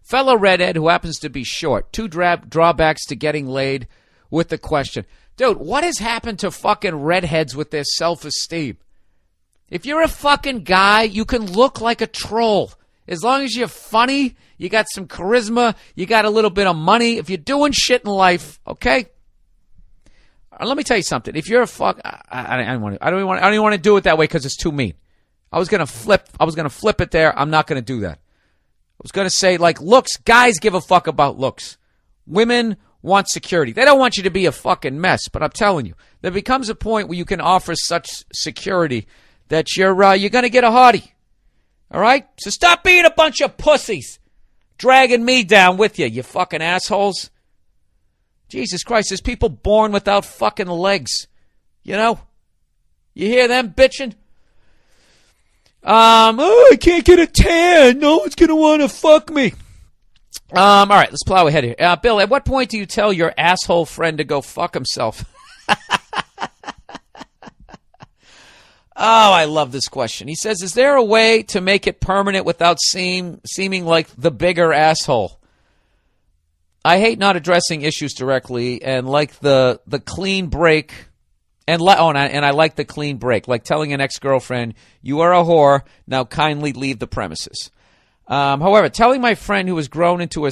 Fellow redhead who happens to be short. Two drawbacks to getting laid with the question. Dude, what has happened to fucking redheads with their self-esteem? If you're a fucking guy, you can look like a troll. As long as you're funny, you got some charisma, you got a little bit of money. If you're doing shit in life, okay? Let me tell you something. If you're a I don't even want to do it that way because it's too mean. I was gonna flip it there. I'm not gonna do that. I was gonna say, like, looks. Guys give a fuck about looks. Women want security. They don't want you to be a fucking mess. But I'm telling you, there becomes a point where you can offer such security that you're gonna get a hottie. All right? So stop being a bunch of pussies, dragging me down with you, you fucking assholes. Jesus Christ, there's people born without fucking legs. You know? You hear them bitching? I can't get a tan. No one's going to want to fuck me. All right, let's plow ahead here. Bill, at what point do you tell your asshole friend to go fuck himself? Oh, I love this question. He says, is there a way to make it permanent without seeming like the bigger asshole? I hate not addressing issues directly and like the clean break. And I like the clean break, like telling an ex-girlfriend, you are a whore, now kindly leave the premises. However, telling my friend who has grown into a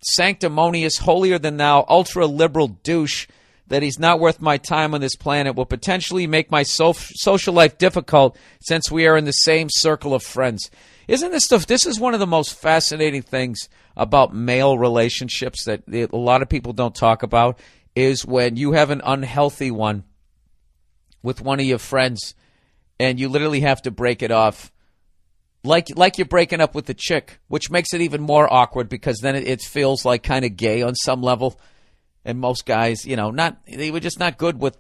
sanctimonious, holier-than-thou, ultra-liberal douche that he's not worth my time on this planet will potentially make my social life difficult since we are in the same circle of friends. Isn't this stuff? This is one of the most fascinating things about male relationships that a lot of people don't talk about, is when you have an unhealthy one with one of your friends and you literally have to break it off like you're breaking up with the chick, which makes it even more awkward because then it feels like kind of gay on some level. And most guys, they were just not good with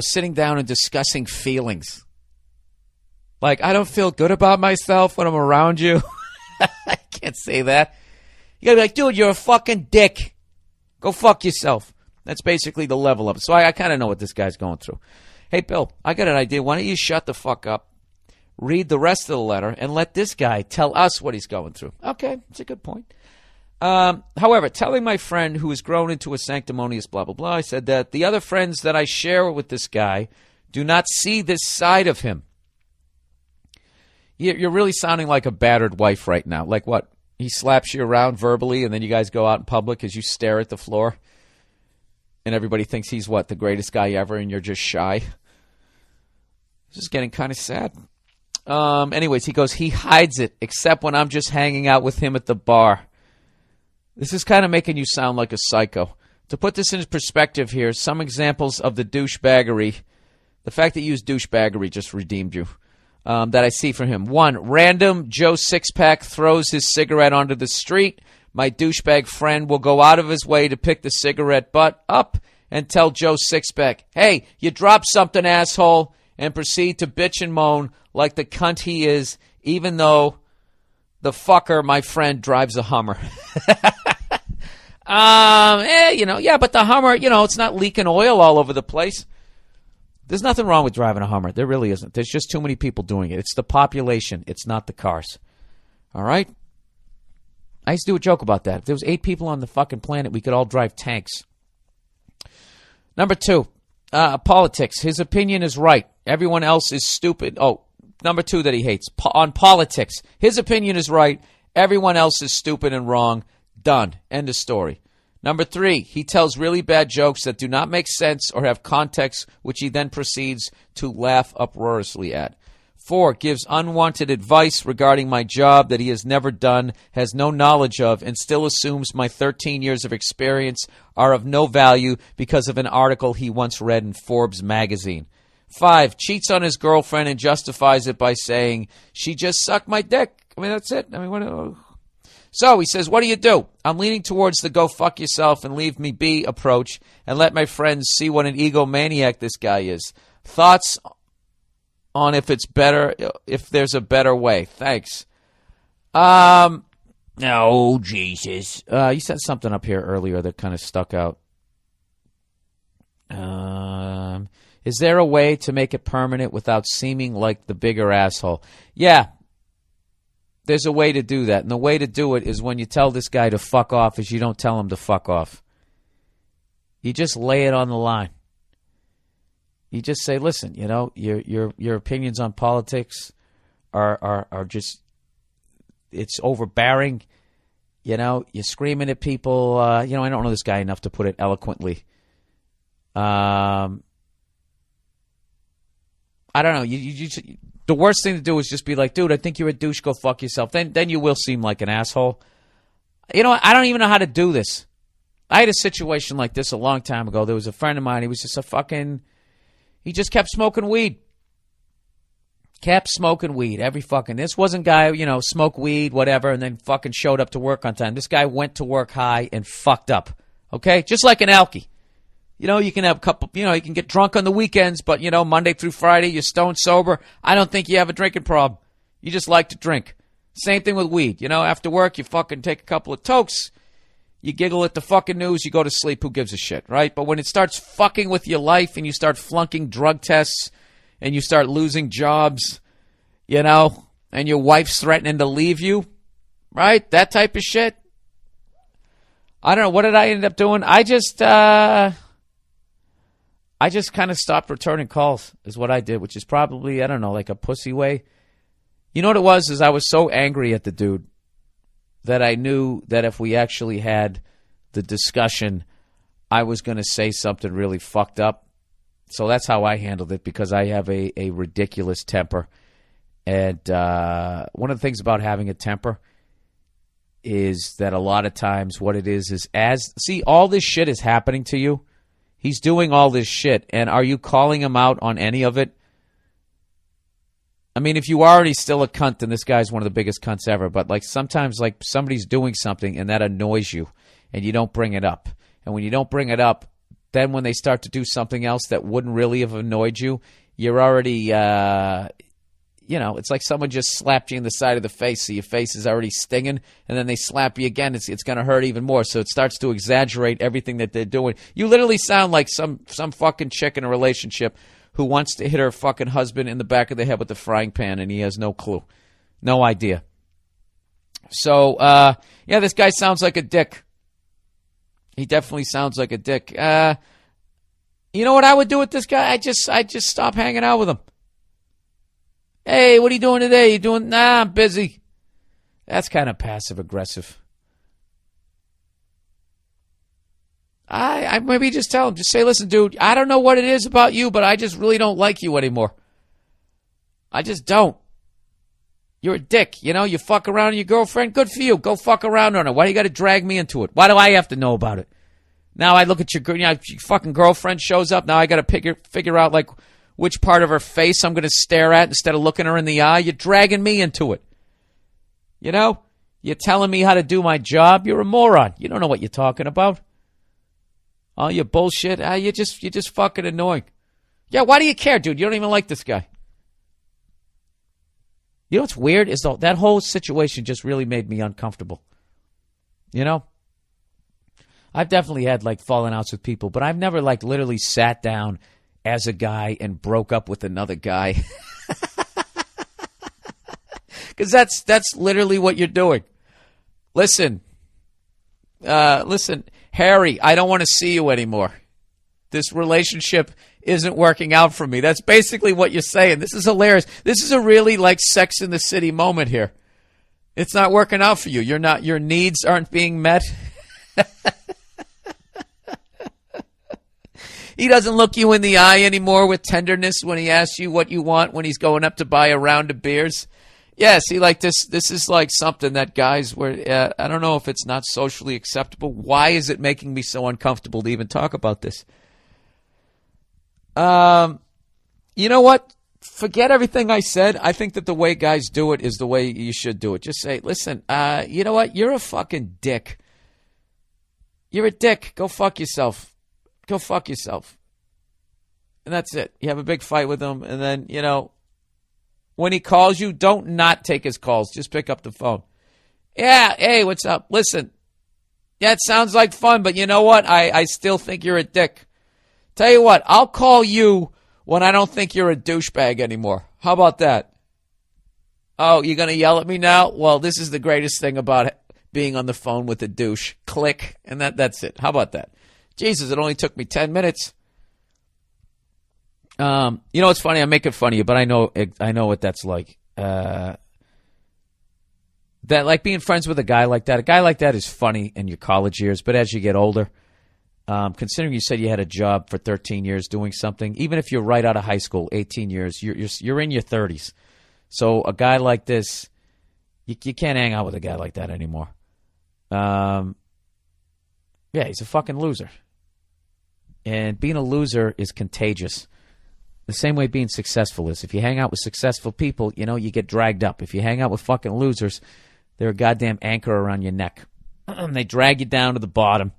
sitting down and discussing feelings. Like, I don't feel good about myself when I'm around you. I can't say that. You gotta be like, dude, you're a fucking dick. Go fuck yourself. That's basically the level of it. So I kind of know what this guy's going through. Hey, Bill, I got an idea. Why don't you shut the fuck up, read the rest of the letter, and let this guy tell us what he's going through. Okay, it's a good point. However, telling my friend who has grown into a sanctimonious blah, blah, blah, I said that the other friends that I share with this guy do not see this side of him. You're really sounding like a battered wife right now. Like what? He slaps you around verbally, and then you guys go out in public as you stare at the floor, and everybody thinks he's what, the greatest guy ever, and you're just shy. This is getting kind of sad. Anyways, he goes, he hides it, except when I'm just hanging out with him at the bar. This is kind of making you sound like a psycho. To put this in perspective here, some examples of the douchebaggery. The fact that you use douchebaggery just redeemed you. That I see from him. 1, random Joe Sixpack throws his cigarette onto the street. My douchebag friend will go out of his way to pick the cigarette butt up and tell Joe Sixpack, hey, you dropped something, asshole, and proceed to bitch and moan like the cunt he is, even though the fucker, my friend, drives a Hummer. But the Hummer, it's not leaking oil all over the place. There's nothing wrong with driving a Hummer. There really isn't. There's just too many people doing it. It's the population. It's not the cars. All right? I used to do a joke about that. If there was 8 people on the fucking planet, we could all drive tanks. Number 2, politics. His opinion is right. Everyone else is stupid. Oh, number 2 that he hates. On politics. His opinion is right. Everyone else is stupid and wrong. Done. End of story. Number 3, he tells really bad jokes that do not make sense or have context, which he then proceeds to laugh uproariously at. 4, gives unwanted advice regarding my job that he has never done, has no knowledge of, and still assumes my 13 years of experience are of no value because of an article he once read in Forbes magazine. 5, cheats on his girlfriend and justifies it by saying, she just sucked my dick. I mean, that's it. I mean, what? So he says, what do? I'm leaning towards the go fuck yourself and leave me be approach and let my friends see what an egomaniac this guy is. Thoughts on if there's a better way. Thanks. Oh, Jesus. You said something up here earlier that kind of stuck out. Is there a way to make it permanent without seeming like the bigger asshole? Yeah. there's a way to do that. And the way to do it is when you tell this guy to fuck off is you don't tell him to fuck off. You just lay it on the line. You just say, listen, you know, your opinions on politics are just, it's overbearing. You know, you're screaming at people. You know, I don't know this guy enough to put it eloquently. I don't know. The worst thing to do is just be like, dude, I think you're a douche. Go fuck yourself. Then you will seem like an asshole. You know, I don't even know how to do this. I had a situation like this a long time ago. There was a friend of mine. He was just he just kept smoking weed. Kept smoking weed. This wasn't guy, you know, smoke weed, whatever, and then fucking showed up to work on time. This guy went to work high and fucked up. Okay? Just like an alkie. You know, you can have a couple, you know, you can get drunk on the weekends, but, you know, Monday through Friday, you're stone sober. I don't think you have a drinking problem. You just like to drink. Same thing with weed. You know, after work, you fucking take a couple of tokes. You giggle at the fucking news. You go to sleep. Who gives a shit, right? But when it starts fucking with your life and you start flunking drug tests and you start losing jobs, you know, and your wife's threatening to leave you, right? That type of shit. I don't know. What did I end up doing? I just kind of stopped returning calls is what I did, which is probably, I don't know, like a pussy way. You know what it was is I was so angry at the dude that I knew that if we actually had the discussion, I was going to say something really fucked up. So that's how I handled it, because I have a ridiculous temper. And one of the things about having a temper is that a lot of times what it is all this shit is happening to you. He's doing all this shit, and are you calling him out on any of it? I mean, if you are already still a cunt, then this guy's one of the biggest cunts ever. But like sometimes like somebody's doing something and that annoys you and you don't bring it up. And when you don't bring it up, then when they start to do something else that wouldn't really have annoyed you, you're already, you know, it's like someone just slapped you in the side of the face. So your face is already stinging, and then they slap you again. It's going to hurt even more. So it starts to exaggerate everything that they're doing. You literally sound like some fucking chick in a relationship who wants to hit her fucking husband in the back of the head with a frying pan, and he has no clue. No idea. So, yeah, this guy sounds like a dick. He definitely sounds like a dick. You know what I would do with this guy? I just stop hanging out with him. Hey, what are you doing today? You doing? Nah, I'm busy. That's kind of passive-aggressive. I maybe just tell him, just say, listen, dude, I don't know what it is about you, but I just really don't like you anymore. I just don't. You're a dick, you know? You fuck around with your girlfriend, good for you. Go fuck around on her. Why do you got to drag me into it? Why do I have to know about it? Now I look at your fucking girlfriend shows up. Now I got to figure out, like, which part of her face I'm going to stare at instead of looking her in the eye. You're dragging me into it. You know? You're telling me how to do my job. You're a moron. You don't know what you're talking about. All your bullshit. You're just fucking annoying. Yeah, why do you care, dude? You don't even like this guy. You know what's weird is that whole situation just really made me uncomfortable. You know? I've definitely had, like, falling outs with people, but I've never, like, literally sat down as a guy and broke up with another guy. Because that's literally what you're doing. Listen, Harry, I don't want to see you anymore. This relationship isn't working out for me. That's basically what you're saying. This is hilarious. This is a really like Sex in the City moment here. It's not working out for you. Your needs aren't being met. He doesn't look you in the eye anymore with tenderness when he asks you what you want when he's going up to buy a round of beers. Yeah, see, like this is like something that guys were, I don't know if it's not socially acceptable. Why is it making me so uncomfortable to even talk about this? You know what? Forget everything I said. I think that the way guys do it is the way you should do it. Just say, listen, you know what? You're a fucking dick. You're a dick. Go fuck yourself. Go fuck yourself. And that's it. You have a big fight with him, and then, you know, when he calls you, don't not take his calls. Just pick up the phone. Yeah, hey, what's up? Listen, yeah, it sounds like fun, but you know what? I still think you're a dick. Tell you what, I'll call you when I don't think you're a douchebag anymore. How about that? Oh, you're going to yell at me now? Well, this is the greatest thing about being on the phone with a douche. Click, and that's it. How about that? Jesus, it only took me 10 minutes. You know, it's funny. I'm making fun of you, but I know what that's like. That like being friends with a guy like that. A guy like that is funny in your college years, but as you get older, considering you said you had a job for 13 years doing something, even if you're right out of high school, 18 years, you're in your 30s. So a guy like this, you can't hang out with a guy like that anymore. Yeah, he's a fucking loser. And being a loser is contagious. The same way being successful is. If you hang out with successful people, you know, you get dragged up. If you hang out with fucking losers, they're a goddamn anchor around your neck. They drag you down to the bottom.